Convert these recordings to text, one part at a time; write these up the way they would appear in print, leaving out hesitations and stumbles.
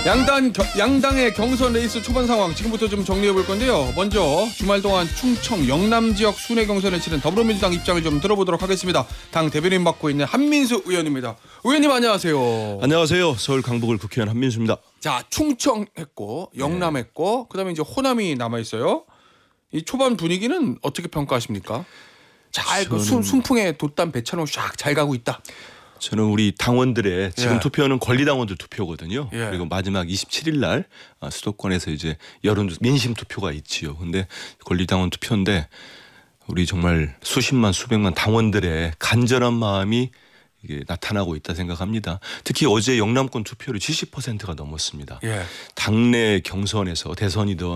양당의 경선 레이스 초반 상황 지금부터 좀 정리해 볼 건데요. 먼저 주말 동안 충청 영남 지역 순회 경선에 치른 더불어민주당 입장을 좀 들어보도록 하겠습니다. 당 대변인 맡고 있는 한민수 의원입니다. 의원님 안녕하세요. 안녕하세요. 서울 강북을 국회의원 한민수입니다. 자, 충청 했고 영남 했고 그다음에 이제 호남이 남아 있어요. 이 초반 분위기는 어떻게 평가하십니까? 잘 순풍에 돛단 배처럼 쫙 잘 가고 있다. 저는 우리 당원들의 지금 투표는 권리당원들 투표거든요. 그리고 마지막 27일 날 수도권에서 이제 민심 투표가 있지요. 근데 권리당원 투표인데 우리 정말 수십만 수백만 당원들의 간절한 마음이 이게 나타나고 있다 생각합니다. 특히 어제 영남권 투표율이 70%가 넘었습니다. 당내 경선에서 대선이든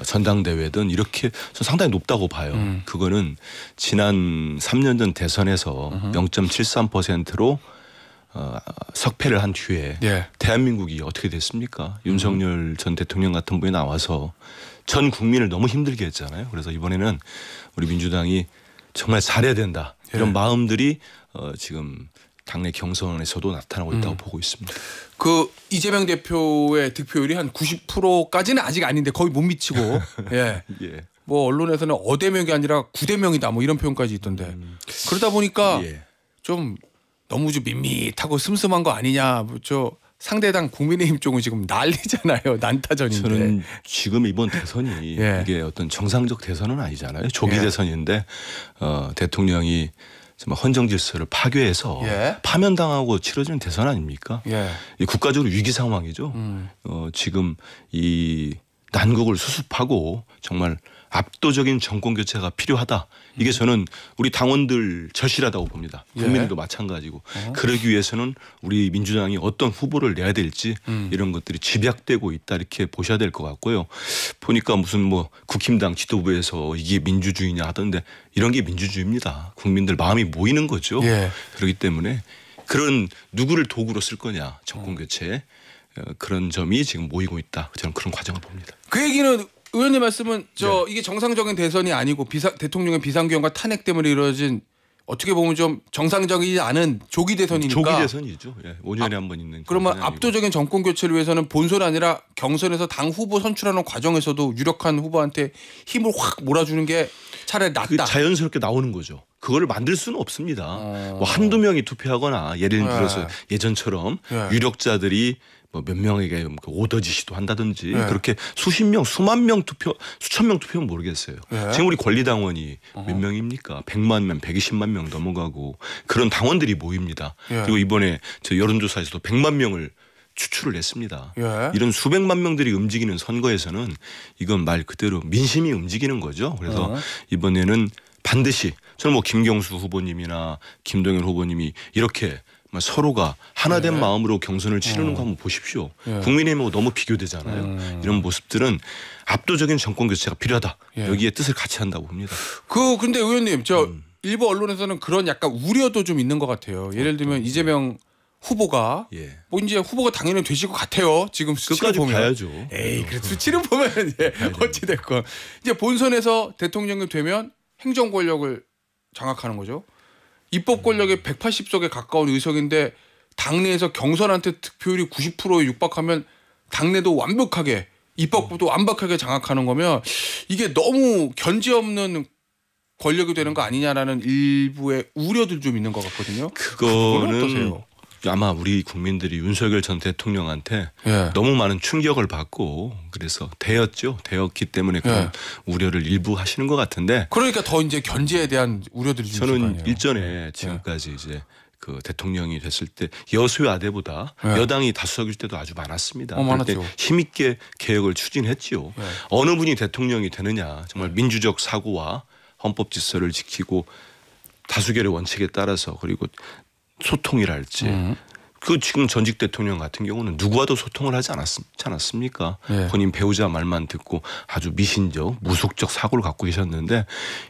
전당대회든 이렇게 상당히 높다고 봐요. 그거는 지난 3년 전 대선에서 0.73%로 석패를 한 뒤에 대한민국이 어떻게 됐습니까? 윤석열 전 대통령 같은 분이 나와서 전 국민을 너무 힘들게 했잖아요. 그래서 이번에는 우리 민주당이 정말 잘해야 된다. 이런 마음들이 지금 당내 경선에서도 나타나고 있다고 보고 있습니다. 그 이재명 대표의 득표율이 한 90%까지는 아직 아닌데 거의 못 미치고 뭐 언론에서는 어대명이 아니라 구대명이다 뭐 이런 표현까지 있던데 그러다 보니까 좀 너무 좀 밋밋하고 슴슴한 거 아니냐. 저 상대당 국민의힘 쪽은 지금 난리잖아요. 난타전인데. 저는 지금 이번 대선이 이게 어떤 정상적 대선은 아니잖아요. 조기 대선인데 대통령이 정말 헌정 질서를 파괴해서 파면당하고 치러지는 대선 아닙니까? 이 국가적으로 위기 상황이죠. 지금 이 난국을 수습하고 정말 압도적인 정권 교체가 필요하다. 이게 저는 우리 당원들 절실하다고 봅니다. 국민들도 마찬가지고. 그러기 위해서는 우리 민주당이 어떤 후보를 내야 될지 이런 것들이 집약되고 있다 이렇게 보셔야 될 것 같고요. 보니까 무슨 뭐 국힘당 지도부에서 이게 민주주의냐 하던데 이런 게 민주주의입니다. 국민들 마음이 모이는 거죠. 그렇기 때문에 그런 누구를 도구로 쓸 거냐 정권 교체에 그런 점이 지금 모이고 있다. 저는 그런 과정을 봅니다. 그 얘기는 의원님 말씀은 이게 정상적인 대선이 아니고 대통령의 비상기원과 탄핵 때문에 이루어진 어떻게 보면 좀 정상적이지 않은 조기 대선이니까. 조기 대선이죠. 5년에 한 번 있는. 그러면 압도적인 정권 교체를 위해서는 본선 아니라 경선에서 당 후보 선출하는 과정에서도 유력한 후보한테 힘을 확 몰아주는 게 차라리 낫다. 자연스럽게 나오는 거죠. 그거를 만들 수는 없습니다. 뭐 한두 명이 투표하거나 예를 들어서 예전처럼 유력자들이 뭐 몇 명에게 오더 지시도 한다든지 그렇게 수십 명, 수만 명 투표, 수천 명 투표는 모르겠어요. 지금 우리 권리당원이 몇 명입니까? 100만 명, 120만 명 넘어가고 그런 당원들이 모입니다. 그리고 이번에 저 여론조사에서도 100만 명을 추출을 했습니다. 이런 수백만 명들이 움직이는 선거에서는 이건 말 그대로 민심이 움직이는 거죠. 그래서 이번에는 반드시 저는 뭐 김경수 후보님이나 김동연 후보님이 이렇게 서로가 하나된 마음으로 경선을 치르는 거 한번 보십시오. 국민의힘하고 너무 비교되잖아요. 이런 모습들은 압도적인 정권 교체가 필요하다. 여기에 뜻을 같이 한다고 봅니다. 근데 의원님 일부 언론에서는 그런 약간 우려도 좀 있는 것 같아요. 예를 들면 이재명 후보가 뭐 이제 후보가 당연히 되실 것 같아요. 지금 수치를 보면 가야죠. 그래 수치를 보면 어찌 됐건 이제 본선에서 대통령이 되면 행정 권력을 장악하는 거죠. 입법 권력의 180석에 가까운 의석인데 당내에서 경선한테 득표율이 90%에 육박하면 당내도 완벽하게 입법부도 완벽하게 장악하는 거면 이게 너무 견제 없는 권력이 되는 거 아니냐라는 일부의 우려도 좀 있는 것 같거든요. 그거는 어떠세요? 아마 우리 국민들이 윤석열 전 대통령한테 너무 많은 충격을 받고 그래서 되었기 때문에 그런 우려를 일부 하시는 것 같은데 그러니까 더 이제 견제에 대한 우려들이 저는 일전에 지금까지 이제 그 대통령이 됐을 때 여수야대보다 여당이 다수석일 때도 아주 많았습니다. 많았죠. 힘있게 개혁을 추진했지요. 어느 분이 대통령이 되느냐 정말 민주적 사고와 헌법 질서를 지키고 다수결의 원칙에 따라서 그리고 소통이랄지 그 지금 전직 대통령 같은 경우는 누구와도 소통을 하지 않았습니까? 본인 배우자 말만 듣고 아주 미신적 무속적 사고를 갖고 계셨는데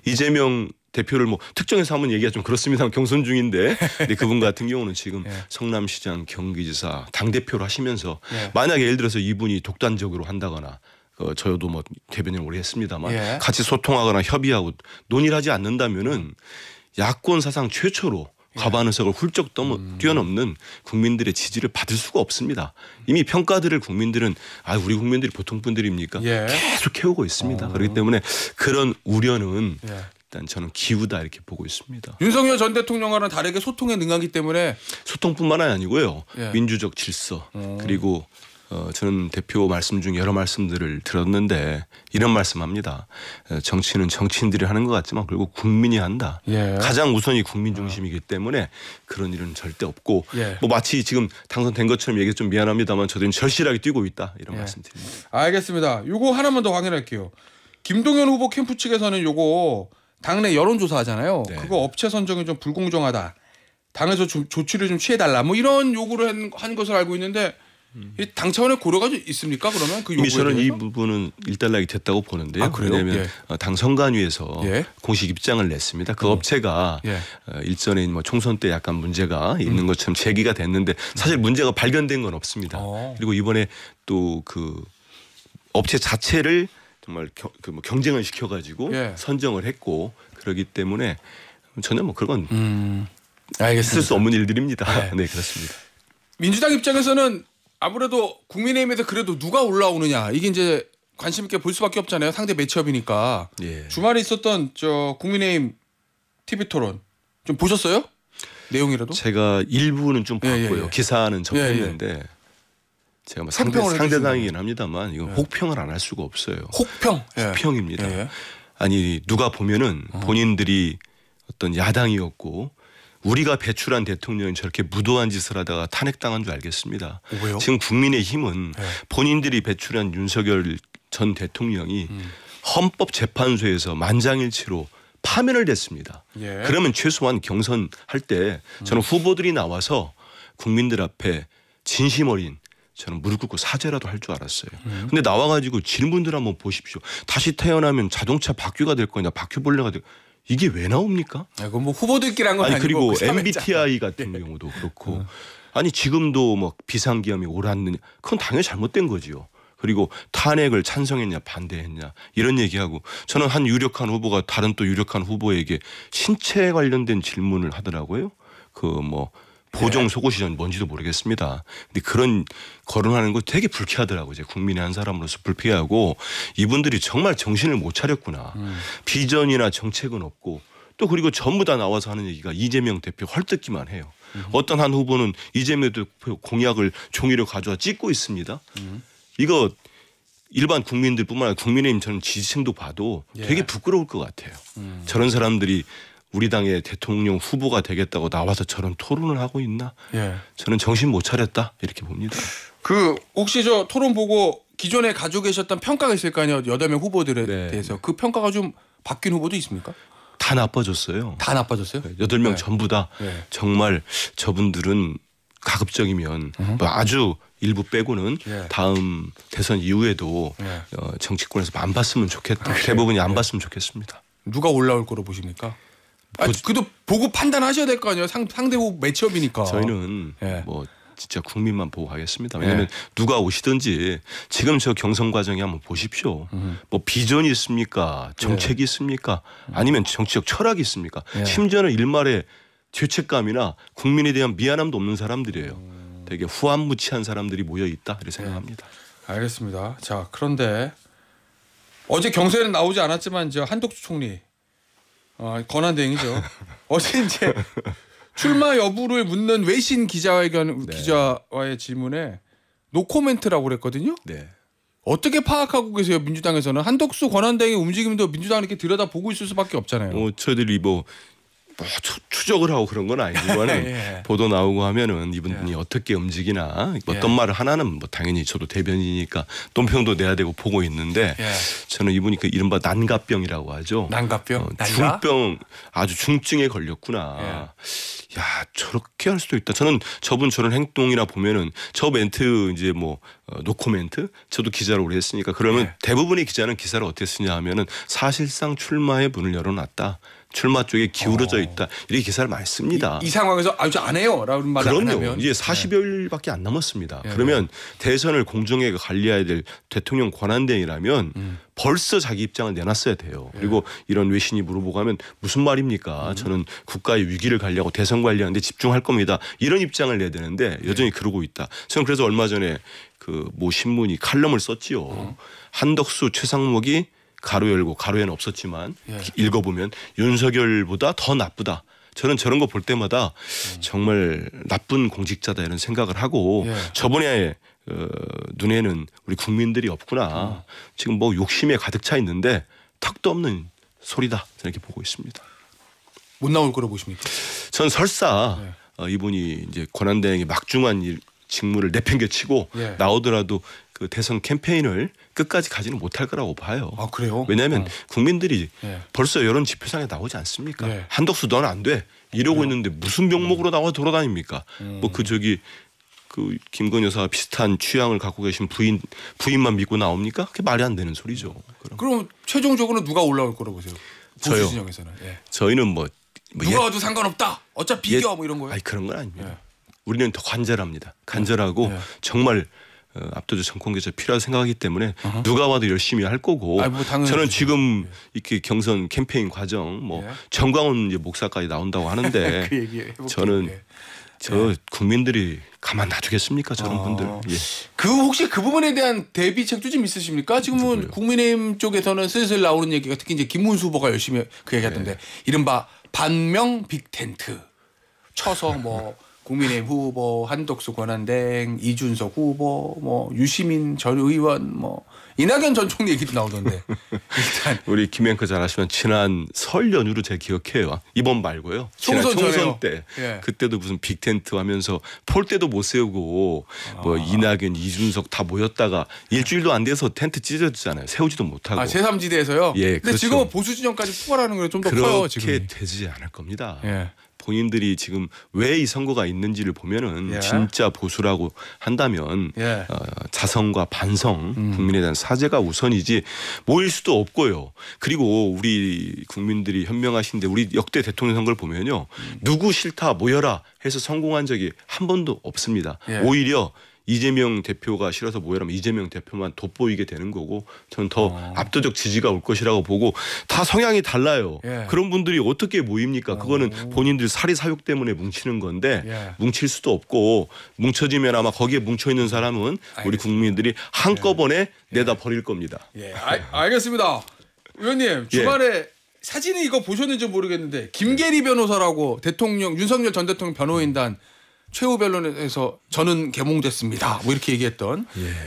이재명 대표를 뭐 특정해서 한번 얘기가 좀 그렇습니다만 경선 중인데 근데 그분 같은 경우는 지금 성남시장 경기지사 당대표를 하시면서 만약에 예를 들어서 이분이 독단적으로 한다거나 저도 뭐 대변인을 오래 했습니다만 같이 소통하거나 협의하고 논의를 하지 않는다면은 야권 사상 최초로 과반 의석을 훌쩍 뛰어넘는 국민들의 지지를 받을 수가 없습니다. 이미 평가들을 국민들은 우리 국민들이 보통 분들입니까? 계속 해오고 있습니다. 그렇기 때문에 그런 우려는 일단 저는 기우다 이렇게 보고 있습니다. 윤석열 전 대통령과는 다르게 소통에 능하기 때문에 소통뿐만 아니고요. 민주적 질서 그리고 저는 대표 말씀 중 여러 말씀들을 들었는데 이런 말씀합니다. 정치는 정치인들이 하는 것 같지만 결국 국민이 한다. 가장 우선이 국민 중심이기 때문에 그런 일은 절대 없고 뭐 마치 지금 당선된 것처럼 얘기 좀 미안합니다만 저도 절실하게 뛰고 있다 이런 말씀드립니다. 알겠습니다. 요거 하나만 더 확인할게요. 김동연 후보 캠프 측에서는 요거 당내 여론조사 하잖아요. 그거 업체 선정이 좀 불공정하다. 당에서 조치를 좀 취해달라. 뭐 이런 요구를 한 것을 알고 있는데 당 차원의 고려가 있습니까? 그러면 그 요구에 저는 대해서? 이 부분은 일단락이 됐다고 보는데요. 왜냐하면 당 선관위에서 공식 입장을 냈습니다. 그 업체가 일전에 뭐 총선 때 약간 문제가 있는 것처럼 제기가 됐는데 사실 문제가 발견된 건 없습니다. 그리고 이번에 또 그 업체 자체를 정말 경쟁을 시켜가지고 선정을 했고 그렇기 때문에 전혀 뭐 그런 있을 수 없는 일들입니다. 네 그렇습니다. 민주당 입장에서는 아무래도 국민의힘에서 그래도 누가 올라오느냐 이게 이제 관심 있게 볼 수밖에 없잖아요. 상대 매치업이니까. 주말에 있었던 저 국민의힘 TV 토론 좀 보셨어요? 내용이라도? 제가 일부는 좀 봤고요. 기사는 접했는데 제가 뭐 상대당이긴 합니다만 이건 혹평을 안 할 수가 없어요. 혹평입니다. 아니 누가 보면은 본인들이 어떤 야당이었고 우리가 배출한 대통령이 저렇게 무도한 짓을 하다가 탄핵당한 줄 알겠습니다. 왜요? 지금 국민의힘은 본인들이 배출한 윤석열 전 대통령이 헌법재판소에서 만장일치로 파면을 됐습니다. 그러면 최소한 경선할 때 저는 후보들이 나와서 국민들 앞에 진심 어린 저는 무릎 꿇고 사죄라도 할 줄 알았어요. 근데 나와가지고 질문들 한번 보십시오. 다시 태어나면 자동차 바퀴가 될 거냐 바퀴벌레가 될 거냐. 이게 왜 나옵니까? 그건 뭐 후보들끼리 한 건 아니고 그리고 MBTI 같은 경우도 그렇고 아니 지금도 뭐 비상계엄이 옳았느냐 그건 당연히 잘못된 거지요. 그리고 탄핵을 찬성했냐 반대했냐 이런 얘기하고 저는 한 유력한 후보가 다른 또 유력한 후보에게 신체 관련된 질문을 하더라고요. 그 뭐 보정 속옷이 뭔지도 모르겠습니다. 근데 그런 거론하는 거 되게 불쾌하더라고요. 이제 국민의 한 사람으로서 불쾌하고 이분들이 정말 정신을 못 차렸구나. 비전이나 정책은 없고 또 그리고 전부 다 나와서 하는 얘기가 이재명 대표 헐뜯기만 해요. 어떤 한 후보는 이재명 대표 공약을 종이로 가져와 찍고 있습니다. 이거 일반 국민들뿐만 아니라 국민의힘 저는 지지층도 봐도 되게 부끄러울 것 같아요. 저런 사람들이 우리 당의 대통령 후보가 되겠다고 나와서 저런 토론을 하고 있나? 저는 정신 못 차렸다 이렇게 봅니다. 그 혹시 저 토론 보고 기존에 가지고 계셨던 평가가 있을 거 아니에요. 8명 후보들에 대해서 그 평가가 좀 바뀐 후보도 있습니까? 다 나빠졌어요. 다 나빠졌어요? 8명 전부 다 정말 저분들은 가급적이면 뭐 아주 일부 빼고는 다음 대선 이후에도 정치권에서 안 봤으면 좋겠다. 대부분이 안 봤으면 좋겠습니다. 누가 올라올 거로 보십니까? 그래도 보고 판단하셔야 될 거 아니에요. 상대 후보 매치업이니까. 저희는 뭐 진짜 국민만 보고 가겠습니다. 왜냐하면 누가 오시든지 지금 저 경선 과정에 한번 보십시오. 뭐 비전이 있습니까? 정책이 있습니까? 아니면 정치적 철학이 있습니까? 심지어는 일말의 죄책감이나 국민에 대한 미안함도 없는 사람들이에요. 되게 후한무치한 사람들이 모여 있다 이렇게 생각합니다. 알겠습니다. 자 그런데 어제 경선에는 나오지 않았지만 이제 한덕수 총리 권한대행이죠. 어제 이제 출마 여부를 묻는 외신 기자와의 질문에 노코멘트라고 그랬거든요. 어떻게 파악하고 계세요? 민주당에서는 한덕수 권한대행의 움직임도 민주당은 이렇게 들여다보고 있을 수밖에 없잖아요. 저희들이 뭐 추적을 하고 그런 건 아니지만 보도 나오고 하면은 이분이 어떻게 움직이나 어떤 말을 하나는 뭐 당연히 저도 대변이니까 논평도 내야 되고 보고 있는데 저는 이분이 그 이른바 난가병이라고 하죠. 난가병? 중병 아주 중증에 걸렸구나. 야 저렇게 할 수도 있다. 저는 저분 저런 행동이나 보면은 저 멘트 이제 뭐 노코멘트 저도 기자로 오래 했으니까 그러면 대부분의 기자는 기사를 어떻게 쓰냐 하면은 사실상 출마의 문을 열어놨다. 출마 쪽에 기울어져 있다. 이렇게 기사를 많이 씁니다. 이 상황에서 저 안 해요라는 말을 안 하면 그럼요. 이제 40여일밖에 안 남았습니다. 그러면 대선을 공정하게 관리해야 될 대통령 권한대행이라면 벌써 자기 입장을 내놨어야 돼요. 그리고 이런 외신이 물어보고 하면 무슨 말입니까? 저는 국가의 위기를 관리하고 대선 관리하는데 집중할 겁니다. 이런 입장을 내야 되는데 여전히 그러고 있다. 저는 그래서 얼마 전에 그 모 신문이 칼럼을 썼지요. 한덕수, 최상목이 가로 열고 가로에는 없었지만 읽어보면 윤석열보다 더 나쁘다. 저는 저런 거 볼 때마다 정말 나쁜 공직자다 이런 생각을 하고 저번에 눈에는 우리 국민들이 없구나. 지금 뭐 욕심에 가득 차 있는데 턱도 없는 소리다. 저는 이렇게 보고 있습니다. 못 나올 거로 보십니까? 전 설사 이분이 이제 권한대행이 막중한 직무를 내팽개치고 나오더라도 그 대선 캠페인을 끝까지 가지는 못할 거라고 봐요. 아 그래요? 왜냐하면 국민들이 벌써 여론 지표상에 나오지 않습니까? 한덕수 너는 안 돼. 이러고 있는데 무슨 명목으로 나와 돌아다닙니까? 뭐 그 김건희 여사와 비슷한 취향을 갖고 계신 부인만 믿고 나옵니까? 그게 말이 안 되는 소리죠. 그럼 최종적으로 누가 올라올 거라고 보세요? 보수 저요. 진영에서는. 저희는 뭐 누가 와도 상관없다. 어차피 비교 뭐 이런 거예요? 아니 그런 건 아닙니다. 우리는 더 간절합니다. 간절하고 정말 압도적 정권 교체 필요하다고 생각하기 때문에 누가 와도 열심히 할 거고 뭐 저는 지금 이렇게 경선 캠페인 과정 뭐 정광훈 이제 목사까지 나온다고 하는데 그 얘기 해볼게요. 저는 국민들이 가만 놔두겠습니까 저런 분들. 그 혹시 그 부분에 대한 대비책도 좀 있으십니까? 지금은 국민의힘 쪽에서는 슬슬 나오는 얘기가 특히 이제 김문수 후보가 열심히 그 얘기하던데 이른바 반명 빅텐트 쳐서 뭐 국민의힘 후보, 한덕수 권한대행, 이준석 후보, 뭐 유시민 전 의원, 뭐 이낙연 전 총리 얘기도 나오던데 일단 우리 김 앵커 잘 아시면 지난 설 연휴로 제가 기억해요. 이번 말고요. 총선 때 그때도 무슨 빅텐트 하면서 폴대도 못 세우고 뭐 이낙연, 이준석 다 모였다가 일주일도 안 돼서 텐트 찢어졌잖아요. 세우지도 못하고. 제3지대에서요? 근데 그렇죠. 지금은 보수 진영까지 포괄하는 게 좀 더 커요. 지금 그렇게 되지 않을 겁니다. 본인들이 지금 왜 이 선거가 있는지를 보면은 진짜 보수라고 한다면 자성과 반성, 국민에 대한 사죄가 우선이지 모일 수도 없고요. 그리고 우리 국민들이 현명하신데 우리 역대 대통령 선거를 보면요. 누구 싫다 모여라 해서 성공한 적이 한 번도 없습니다. 오히려 이재명 대표가 싫어서 모여라면 이재명 대표만 돋보이게 되는 거고 저는 더 압도적 지지가 올 것이라고 보고 다 성향이 달라요. 그런 분들이 어떻게 모입니까? 그거는 본인들 사리사욕 때문에 뭉치는 건데 뭉칠 수도 없고 뭉쳐지면 아마 거기에 뭉쳐있는 사람은 우리 국민들이 한꺼번에 내다 버릴 겁니다. 알겠습니다. 의원님 주말에 사진이 이거 보셨는지 모르겠는데 김계리 변호사라고 대통령 윤석열 전 대통령 변호인단 최후 변론에서 저는 개몽됐습니다. 뭐 이렇게 얘기했던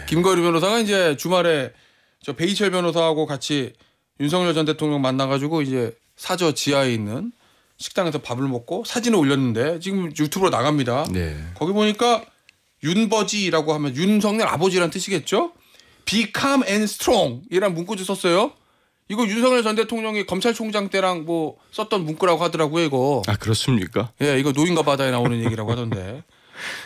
김거리 변호사가 이제 주말에 저 배희철 변호사하고 같이 윤석열 전 대통령 만나가지고 이제 사저 지하에 있는 식당에서 밥을 먹고 사진을 올렸는데 지금 유튜브로 나갑니다. 거기 보니까 윤버지라고 하면 윤석열 아버지란 뜻이겠죠? Be calm and strong 이란 문구도 썼어요. 이거 윤석열 전 대통령이 검찰총장 때랑 뭐 썼던 문구라고 하더라고요, 이거. 아, 그렇습니까? 이거 노인과 바다에 나오는 얘기라고 하던데.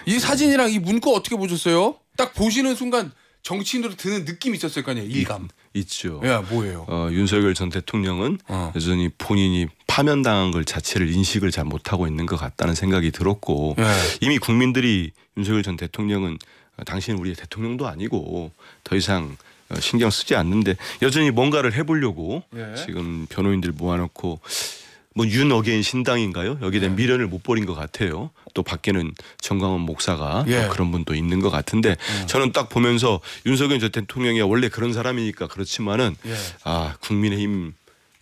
이 사진이랑 이 문구 어떻게 보셨어요? 딱 보시는 순간 정치인으로 드는 느낌이 있었을 거 아니에요, 일감. 있죠. 뭐예요? 윤석열 전 대통령은 여전히 본인이 파면당한 걸 자체를 인식을 잘 못하고 있는 것 같다는 생각이 들었고 이미 국민들이 윤석열 전 대통령은 당신은 우리의 대통령도 아니고 더 이상 신경 쓰지 않는데 여전히 뭔가를 해보려고 지금 변호인들 모아놓고 뭐 윤 어게인 신당인가요? 여기에 대한 미련을 못 버린 것 같아요. 또 밖에는 정광훈 목사가 또 그런 분도 있는 것 같은데 저는 딱 보면서 윤석열 전 대통령이 원래 그런 사람이니까 그렇지만은 국민의힘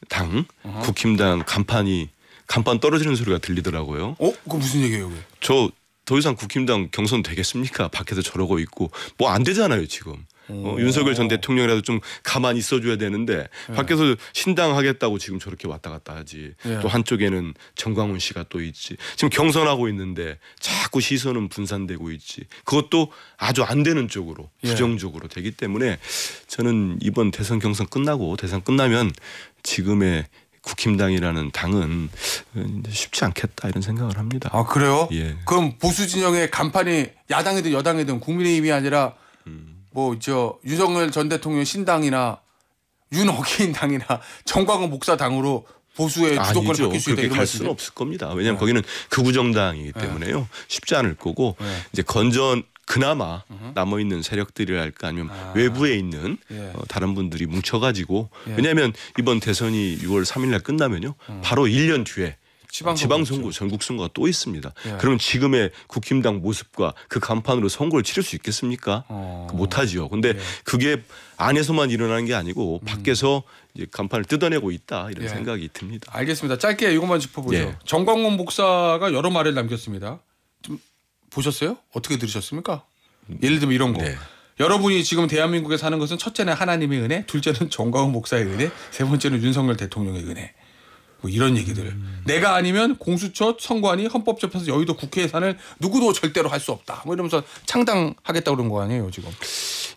당, 국힘당 간판 떨어지는 소리가 들리더라고요. 그거 무슨 얘기예요? 저 더 이상 국힘당 경선 되겠습니까? 밖에서 저러고 있고 뭐 안 되잖아요 지금. 윤석열 전 대통령이라도 좀 가만히 있어줘야 되는데 밖에서 신당하겠다고 지금 저렇게 왔다 갔다 하지. 또 한쪽에는 정광훈 씨가 또 있지. 지금 경선하고 있는데 자꾸 시선은 분산되고 있지. 그것도 아주 안 되는 쪽으로 부정적으로 되기 때문에 저는 이번 대선 경선 끝나고 대선 끝나면 지금의 국힘당이라는 당은 쉽지 않겠다 이런 생각을 합니다. 아 그래요? 그럼 보수 진영의 간판이 야당이든 여당이든 국민의힘이 아니라 뭐 저 윤석열 전 대통령 신당이나 윤 어게인 당이나 정광훈 목사 당으로 보수의 주도권을 아니죠. 바뀔 수 있다 그렇게 이런 갈 수는 말씀이세요? 없을 겁니다. 왜냐하면 거기는 극우 정당이기 때문에요. 쉽지 않을 거고 이제 그나마 남아 있는 세력들이랄까 아니면 외부에 있는 다른 분들이 뭉쳐가지고 왜냐하면 이번 대선이 6월 3일날 끝나면요 바로 1년 뒤에 지방선거, 전국선거가 또 있습니다. 그럼 지금의 국힘당 모습과 그 간판으로 선거를 치를 수 있겠습니까? 못하지요. 근데 그게 안에서만 일어나는 게 아니고 밖에서 이제 간판을 뜯어내고 있다 이런 생각이 듭니다. 알겠습니다. 짧게 이것만 짚어보죠. 정광훈 목사가 여러 말을 남겼습니다. 좀 보셨어요? 어떻게 들으셨습니까? 예를 들면 이런 거. 여러분이 지금 대한민국에 사는 것은 첫째는 하나님의 은혜, 둘째는 정광훈 목사의 은혜, 세 번째는 윤석열 대통령의 은혜. 뭐 이런 얘기들. 내가 아니면 공수처, 선관위, 헌법재판소, 여의도 국회 예산을 누구도 절대로 할 수 없다. 뭐 이러면서 창당하겠다고 그런 거 아니에요 지금.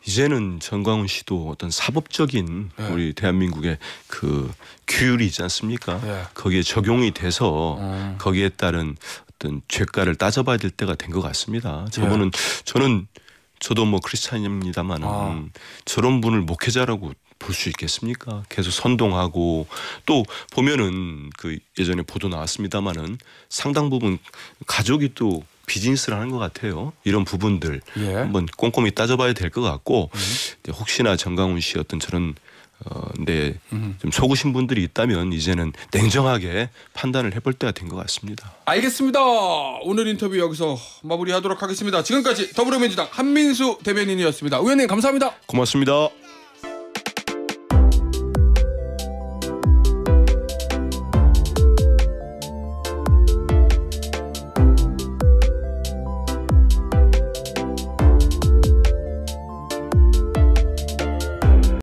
이제는 정광훈 씨도 어떤 사법적인 우리 대한민국의 그 규율이 있지 않습니까? 거기에 적용이 돼서 거기에 따른 어떤 죄가를 따져봐야 될 때가 된 것 같습니다. 저도 뭐 크리스찬입니다만은 저런 분을 목회자라고 볼 수 있겠습니까? 계속 선동하고 또 보면은 그 예전에 보도 나왔습니다마는 상당 부분 가족이 또 비즈니스를 하는 것 같아요. 이런 부분들 한번 꼼꼼히 따져봐야 될 것 같고 혹시나 정광훈 씨 어떤 저런 좀 속으신 분들이 있다면 이제는 냉정하게 판단을 해볼 때가 된 것 같습니다. 알겠습니다. 오늘 인터뷰 여기서 마무리하도록 하겠습니다. 지금까지 더불어민주당 한민수 대변인이었습니다. 의원님 감사합니다. 고맙습니다.